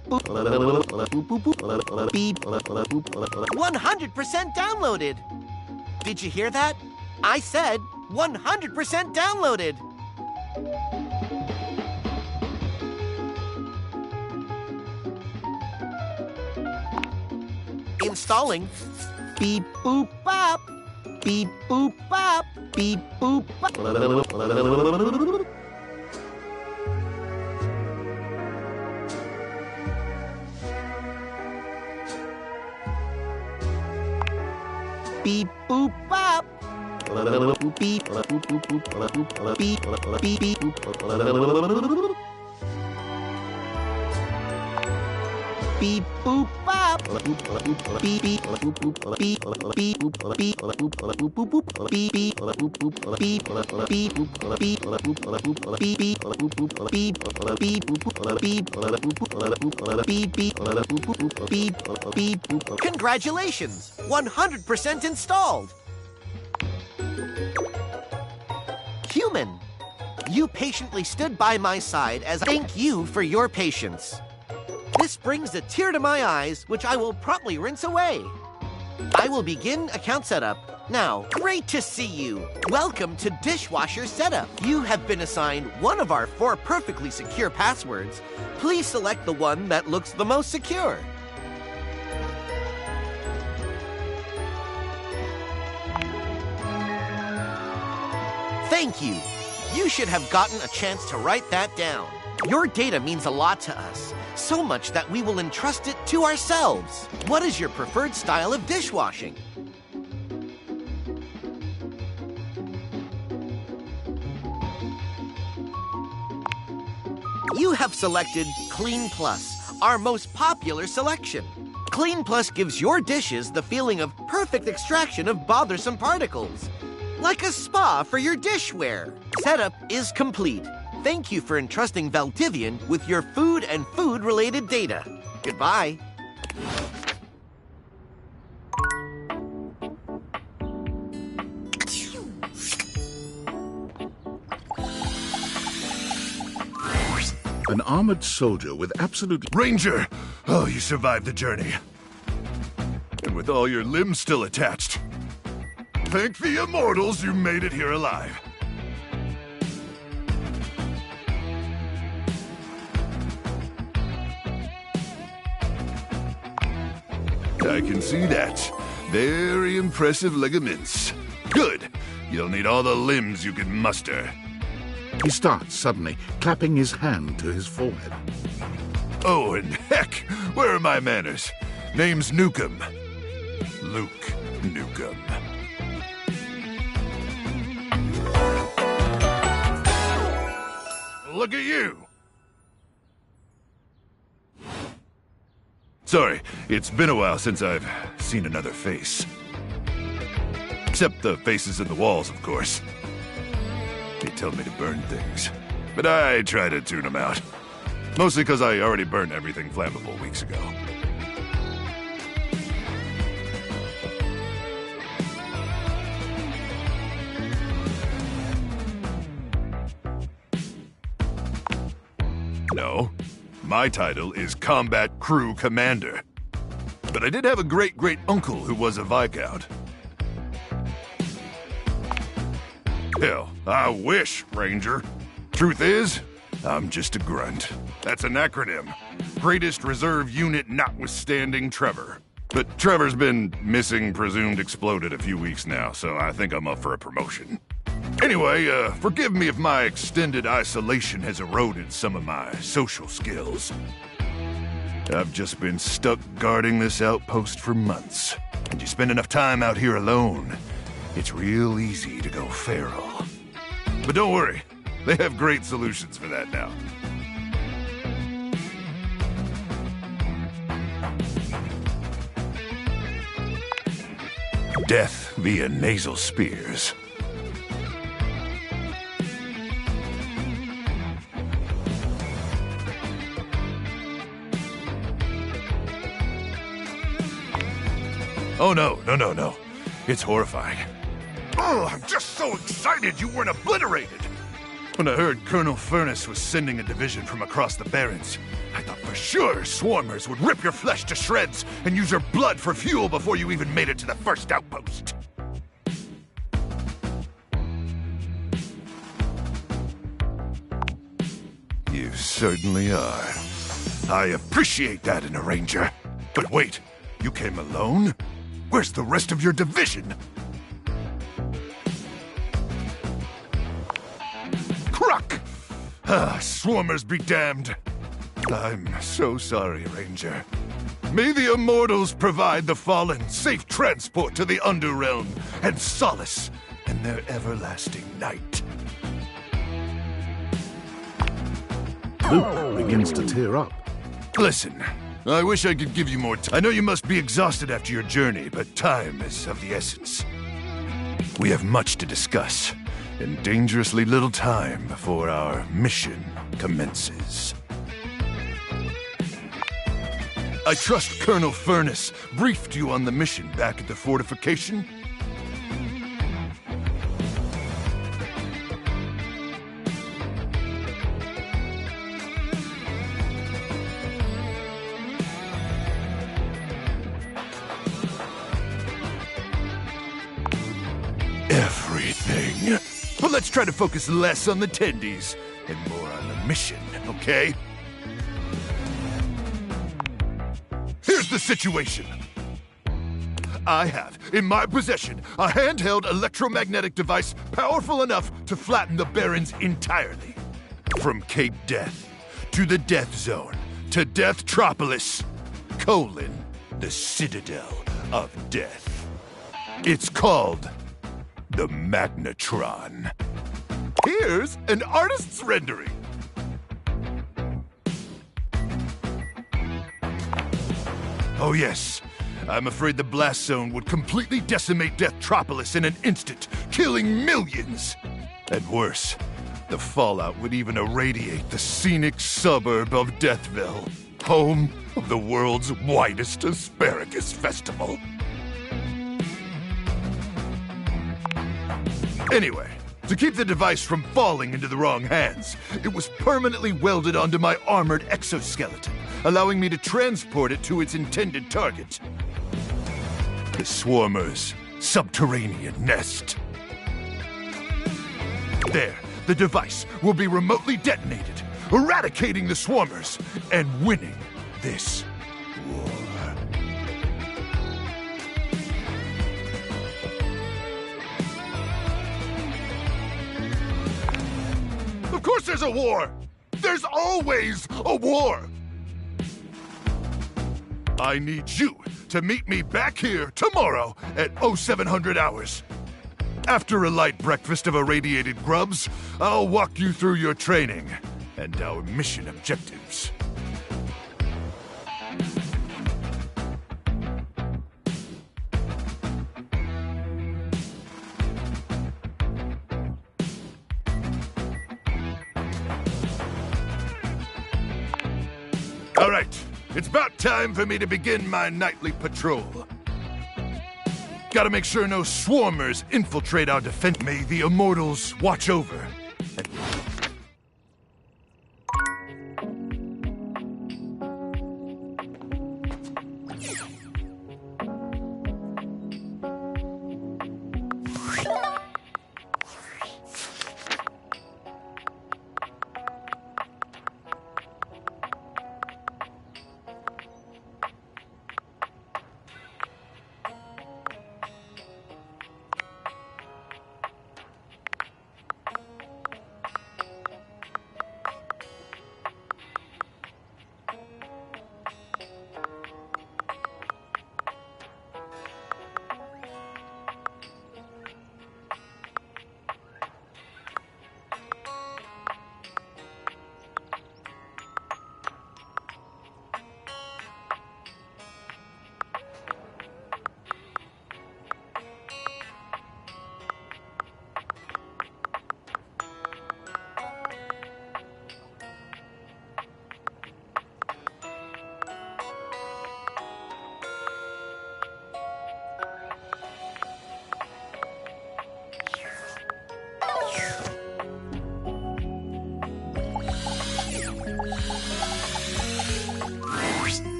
100% downloaded. Did you hear that? I said 100% downloaded. Installing. Beep boop bop. Beep boop bop. Beep boop bop. Beep boop bop. Beep boop boop boop boop. Beep beep beep boop. Beep boop bop. Beep beep boop boop beep beep boop beep boop boop boop beep beep boop boop beep beep boop beep boop beep beep boop beep beep boop beep beep boop. Congratulations! 100% installed. Human, you patiently stood by my side as I thank you for your patience. This brings a tear to my eyes, which I will promptly rinse away. I will begin account setup. Now, great to see you. Welcome to Dishwasher Setup. You have been assigned one of our 4 perfectly secure passwords. Please select the one that looks the most secure. Thank you. You should have gotten a chance to write that down. Your data means a lot to us, so much that we will entrust it to ourselves. What is your preferred style of dishwashing? You have selected Clean Plus, our most popular selection. Clean Plus gives your dishes the feeling of perfect extraction of bothersome particles. Like a spa for your dishware. Setup is complete. Thank you for entrusting Valdivian with your food and food-related data. Goodbye. An armored soldier with absolute... Ranger! Oh, you survived the journey. And with all your limbs still attached. Thank the immortals you made it here alive. I can see that. Very impressive ligaments. Good. You'll need all the limbs you can muster. He starts suddenly, clapping his hand to his forehead. Oh, and heck, where are my manners? Name's Nukem. Luke Nukem. Look at you! Sorry, it's been a while since I've seen another face. Except the faces in the walls, of course. They tell me to burn things, but I try to tune them out. Mostly because I already burned everything flammable weeks ago. No, my title is Combat Crew Commander. But I did have a great-great-uncle who was a Viscount. Hell, I wish, Ranger. Truth is, I'm just a grunt. That's an acronym. Greatest Reserve Unit notwithstanding Trevor. But Trevor's been missing, presumed exploded a few weeks now, so I think I'm up for a promotion. Anyway, forgive me if my extended isolation has eroded some of my social skills. I've just been stuck guarding this outpost for months. And you spend enough time out here alone, it's real easy to go feral. But don't worry, they have great solutions for that now. Death via nasal spears. Oh, no. It's horrifying. Oh, I'm just so excited you weren't obliterated. When I heard Colonel Furness was sending a division from across the Barrens, I thought for sure swarmers would rip your flesh to shreds and use your blood for fuel before you even made it to the first outpost. You certainly are. I appreciate that in a Ranger. But wait, you came alone? Where's the rest of your division? Swarmers be damned. I'm so sorry, Ranger. May the Immortals provide the fallen safe transport to the Underrealm and solace in their everlasting night. Luke begins to tear up. Listen, I wish I could give you more time. I know you must be exhausted after your journey, but time is of the essence. We have much to discuss, and dangerously little time before our mission commences. I trust Colonel Furness briefed you on the mission back at the fortification? Everything. But let's try to focus less on the tendies and more on the mission, okay? Here's the situation. I have, in my possession, a handheld electromagnetic device powerful enough to flatten the Barrens entirely. From Cape Death, to the Death Zone, to Deathtropolis, the Citadel of Death. It's called the Magnetron. Here's an artist's rendering. Oh yes, I'm afraid the blast zone would completely decimate Deathtropolis in an instant, killing millions. And worse, the fallout would even irradiate the scenic suburb of Deathville, home of the world's widest asparagus festival. Anyway, to keep the device from falling into the wrong hands, it was permanently welded onto my armored exoskeleton, allowing me to transport it to its intended target. The Swarmers' subterranean nest. There, the device will be remotely detonated, eradicating the Swarmers and winning this war. Of course there's a war! There's always a war! I need you to meet me back here tomorrow at 0700 hours. After a light breakfast of irradiated grubs, I'll walk you through your training and our mission objectives. All right, it's about time for me to begin my nightly patrol. Gotta make sure no Swarmers infiltrate our defense. May the Immortals watch over.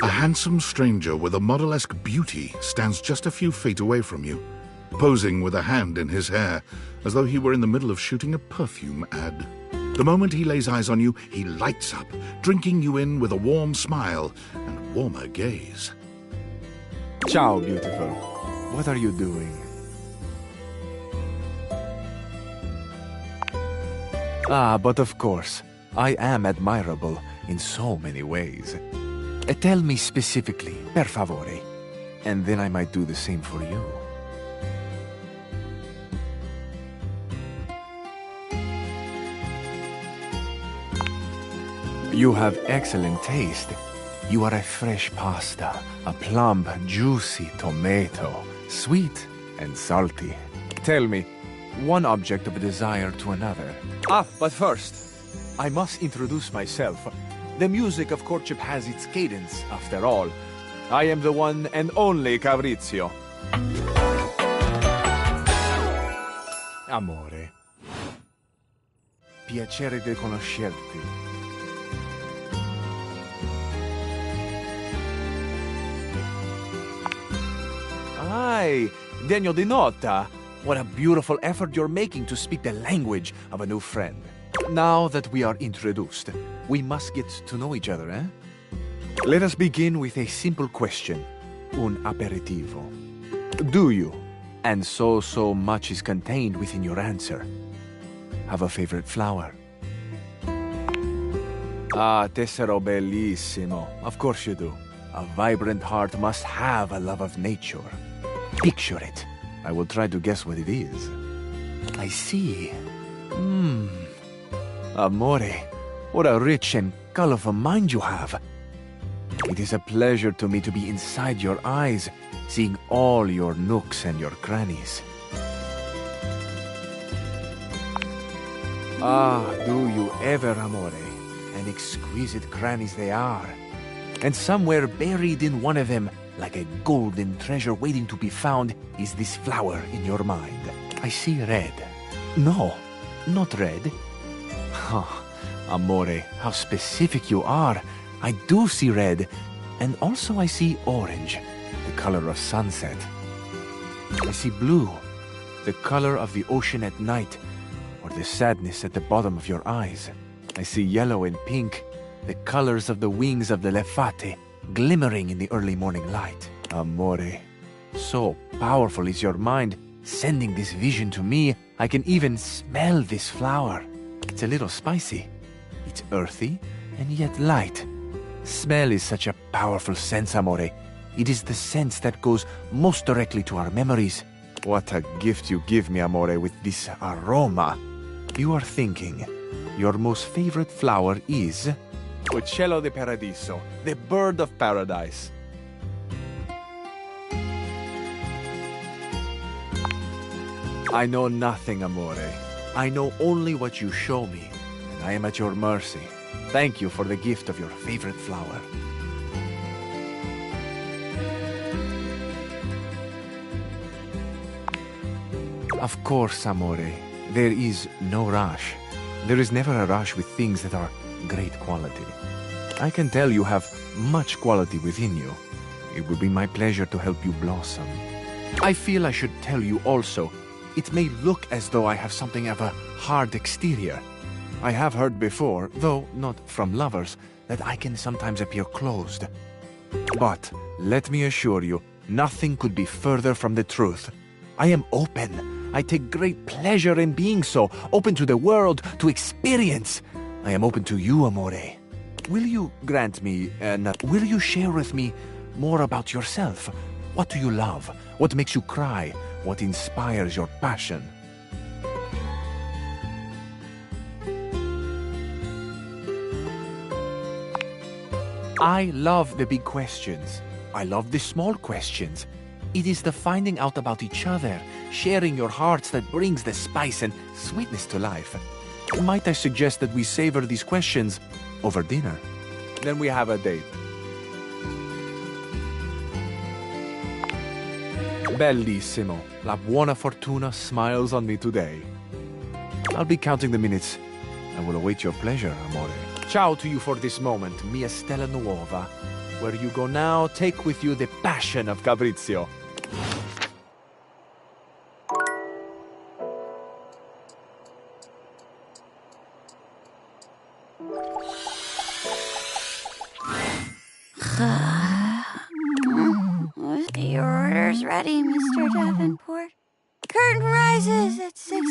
A handsome stranger with a model-esque beauty stands just a few feet away from you, posing with a hand in his hair, as though he were in the middle of shooting a perfume ad. The moment he lays eyes on you, he lights up, drinking you in with a warm smile and warmer gaze. Ciao, beautiful. What are you doing? Ah, but of course. I am admirable in so many ways. Tell me specifically, per favore, and then I might do the same for you. You have excellent taste. You are a fresh pasta, a plump, juicy tomato, sweet and salty. Tell me, one object of desire to another. But first, I must introduce myself. The music of courtship has its cadence, after all. I am the one and only Fabrizio. Amore. Piacere di conoscerti. Hi, Degno di nota. What a beautiful effort you're making to speak the language of a new friend. Now that we are introduced, we must get to know each other, eh? Let us begin with a simple question. Un aperitivo. Do you, and so much is contained within your answer, have a favorite flower? Tessero bellissimo. Of course you do. A vibrant heart must have a love of nature. Picture it. I will try to guess what it is. I see. Amore, what a rich and colorful mind you have. It is a pleasure to me to be inside your eyes, seeing all your nooks and your crannies. Do you ever, amore? And exquisite crannies they are. And somewhere buried in one of them, like a golden treasure waiting to be found, is this flower in your mind. I see red. No, not red. Amore, how specific you are. I do see red, and also I see orange, the color of sunset. I see blue, the color of the ocean at night, or the sadness at the bottom of your eyes. I see yellow and pink, the colors of the wings of the lefate, glimmering in the early morning light. Amore, so powerful is your mind, sending this vision to me. I can even smell this flower. It's a little spicy. It's earthy and yet light. Smell is such a powerful sense, amore. It is the sense that goes most directly to our memories. What a gift you give me, amore, with this aroma. You are thinking your most favorite flower is Uccello di Paradiso, the bird of paradise. I know nothing, amore. I know only what you show me, and I am at your mercy. Thank you for the gift of your favorite flower. Of course, amore. There is no rush. There is never a rush with things that are great quality. I can tell you have much quality within you. It would be my pleasure to help you blossom. I feel I should tell you also, it may look as though I have something of a hard exterior. I have heard before, though not from lovers, that I can sometimes appear closed. But let me assure you, nothing could be further from the truth. I am open. I take great pleasure in being so, open to the world, to experience. I am open to you, amore. Will you grant me, will you share with me more about yourself? What do you love? What makes you cry? What inspires your passion? I love the big questions. I love the small questions. It is the finding out about each other, sharing your hearts that brings the spice and sweetness to life. Might I suggest that we savor these questions over dinner? Then we have a date. Bellissimo. La buona fortuna smiles on me today. I'll be counting the minutes. I will await your pleasure, amore. Ciao to you for this moment, mia stella nuova. Where you go now, take with you the passion of Fabrizio. Your order's ready, Mr. Davenport. Curtain rises at 6.